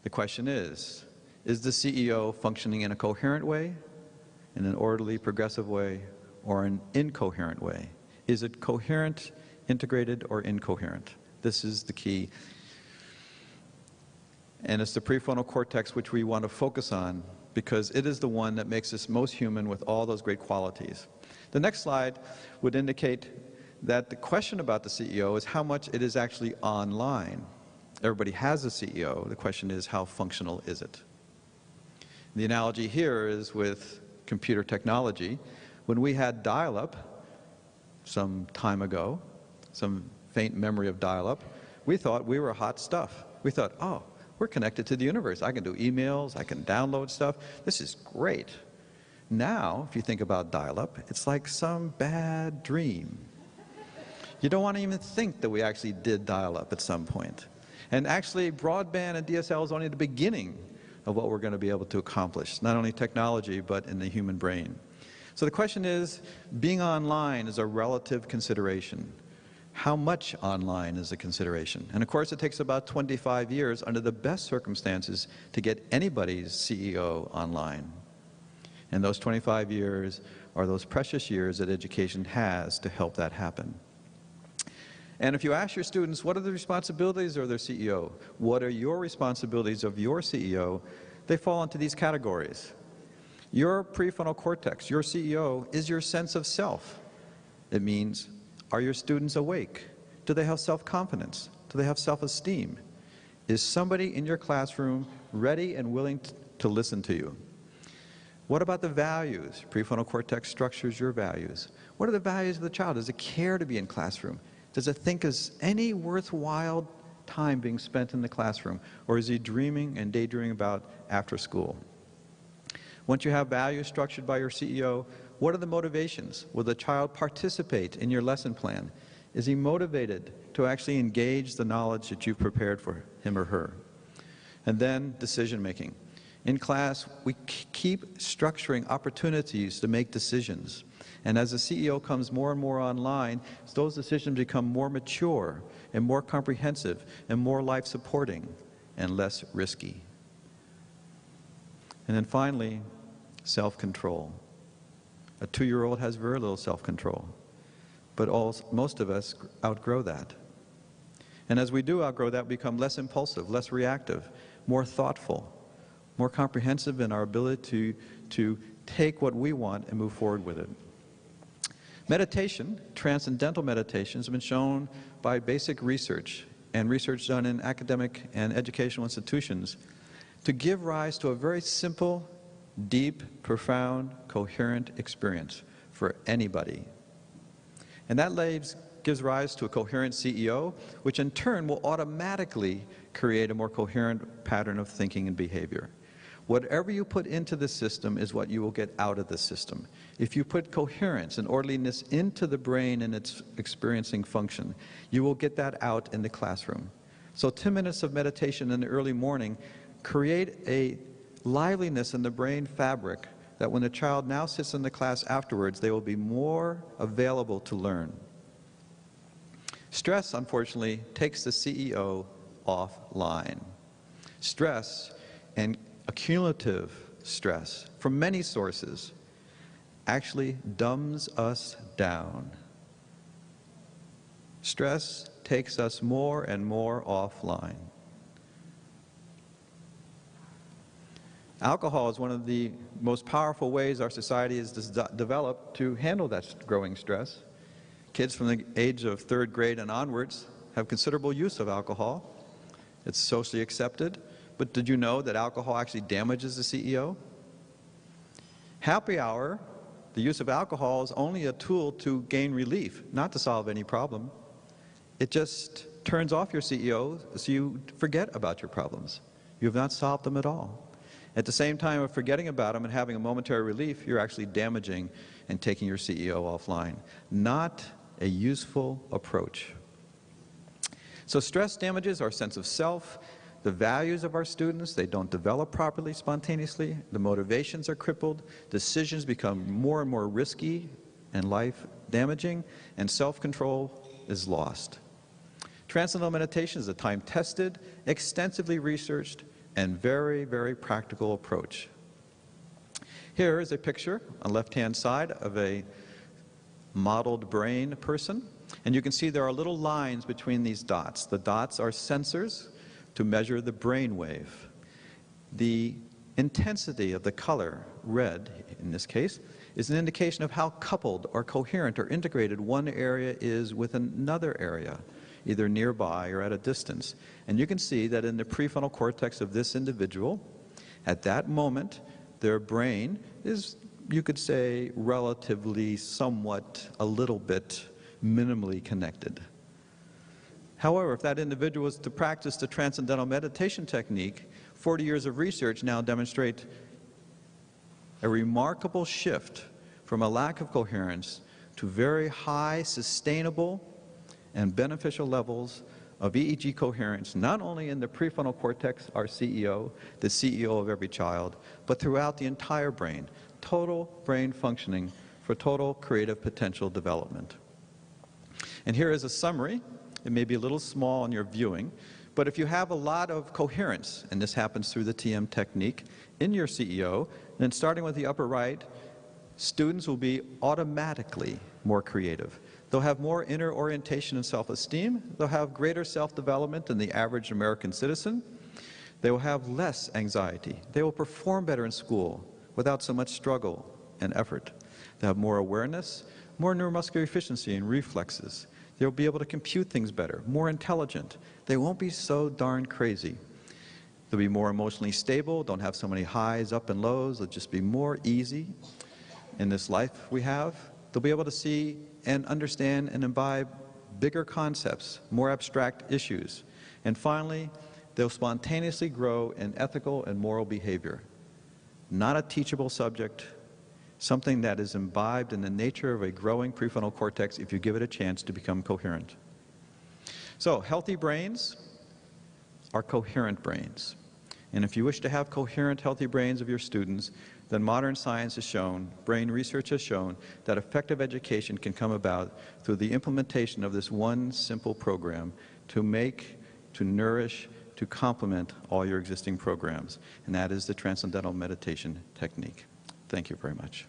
The question is the CEO functioning in a coherent way, in an orderly, progressive way, or an incoherent way? Is it coherent, integrated, or incoherent? This is the key. And it's the prefrontal cortex which we want to focus on, because it is the one that makes us most human with all those great qualities. The next slide would indicate that the question about the CEO is how much it is actually online. Everybody has a CEO. The question is, how functional is it? The analogy here is with computer technology. When we had dial-up some time ago, some faint memory of dial-up, we thought we were hot stuff. We thought, oh, we're connected to the universe. I can do emails, I can download stuff. This is great. Now, if you think about dial-up, it's like some bad dream. You don't want to even think that we actually did dial-up at some point. And actually, broadband and DSL is only the beginning of what we're going to be able to accomplish, not only technology, but in the human brain. So the question is, being online is a relative consideration. How much online is a consideration? And of course, it takes about 25 years under the best circumstances to get anybody's CEO online. And those 25 years are those precious years that education has to help that happen. And if you ask your students, what are the responsibilities of their CEO? What are your responsibilities of your CEO? They fall into these categories. Your prefrontal cortex, your CEO, is your sense of self. It means, are your students awake? Do they have self-confidence? Do they have self-esteem? Is somebody in your classroom ready and willing to listen to you? What about the values? Prefrontal cortex structures your values. What are the values of the child? Does it care to be in classroom? Does it think is any worthwhile time being spent in the classroom? Or is he dreaming and daydreaming about after school? Once you have values structured by your CEO, what are the motivations? Will the child participate in your lesson plan? Is he motivated to actually engage the knowledge that you've prepared for him or her? And then decision making. In class, we keep structuring opportunities to make decisions. And as the CEO comes more and more online, those decisions become more mature and more comprehensive and more life-supporting and less risky. And then finally, self-control. A 2-year-old has very little self-control, but most of us outgrow that. And as we do outgrow that, we become less impulsive, less reactive, more thoughtful, more comprehensive in our ability to take what we want and move forward with it. Meditation, transcendental meditation, has been shown by basic research and research done in academic and educational institutions to give rise to a very simple, deep, profound, coherent experience for anybody. And that gives rise to a coherent CEO, which in turn will automatically create a more coherent pattern of thinking and behavior. Whatever you put into the system is what you will get out of the system. If you put coherence and orderliness into the brain and its experiencing function, you will get that out in the classroom. So 10 minutes of meditation in the early morning create a liveliness in the brain fabric that when the child now sits in the class afterwards, they will be more available to learn. Stress, unfortunately, takes the CEO offline. Stress and accumulative stress from many sources actually dumbs us down. Stress takes us more and more offline. Alcohol is one of the most powerful ways our society has developed to handle that growing stress. Kids from the age of 3rd grade and onwards have considerable use of alcohol. It's socially accepted. But did you know that alcohol actually damages the CEO? Happy hour, the use of alcohol is only a tool to gain relief, not to solve any problem. It just turns off your CEO so you forget about your problems. You have not solved them at all. At the same time of forgetting about them and having a momentary relief, you're actually damaging and taking your CEO offline. Not a useful approach. So stress damages our sense of self, the values of our students. They don't develop properly spontaneously. The motivations are crippled. Decisions become more and more risky and life-damaging, and self-control is lost. Transcendental meditation is a time-tested, extensively researched, and very, very practical approach. Here is a picture on the left-hand side of a modeled brain person, and you can see there are little lines between these dots. The dots are sensors to measure the brain wave. The intensity of the color, red in this case, is an indication of how coupled or coherent or integrated one area is with another area, either nearby or at a distance. And you can see that in the prefrontal cortex of this individual, at that moment, their brain is, you could say, relatively, somewhat, a little bit, minimally connected. However, if that individual was to practice the Transcendental Meditation technique, 40 years of research now demonstrate a remarkable shift from a lack of coherence to very high, sustainable, and beneficial levels of EEG coherence, not only in the prefrontal cortex, our CEO, the CEO of every child, but throughout the entire brain, total brain functioning for total creative potential development. And here is a summary. It may be a little small in your viewing, but if you have a lot of coherence, and this happens through the TM technique, in your CEO, then starting with the upper right, students will be automatically more creative. They'll have more inner orientation and self-esteem. They'll have greater self-development than the average American citizen. They will have less anxiety. They will perform better in school without so much struggle and effort. They'll have more awareness, more neuromuscular efficiency and reflexes. They'll be able to compute things better, more intelligent. They won't be so darn crazy. They'll be more emotionally stable, don't have so many highs, up and lows. They'll just be more easy in this life we have. They'll be able to see and understand and imbibe bigger concepts, more abstract issues. And finally, they'll spontaneously grow in ethical and moral behavior. Not a teachable subject, something that is imbibed in the nature of a growing prefrontal cortex if you give it a chance to become coherent. So, healthy brains are coherent brains. And if you wish to have coherent, healthy brains of your students, then modern science has shown, brain research has shown, that effective education can come about through the implementation of this one simple program to make, to nourish, to complement all your existing programs. And that is the Transcendental Meditation technique. Thank you very much.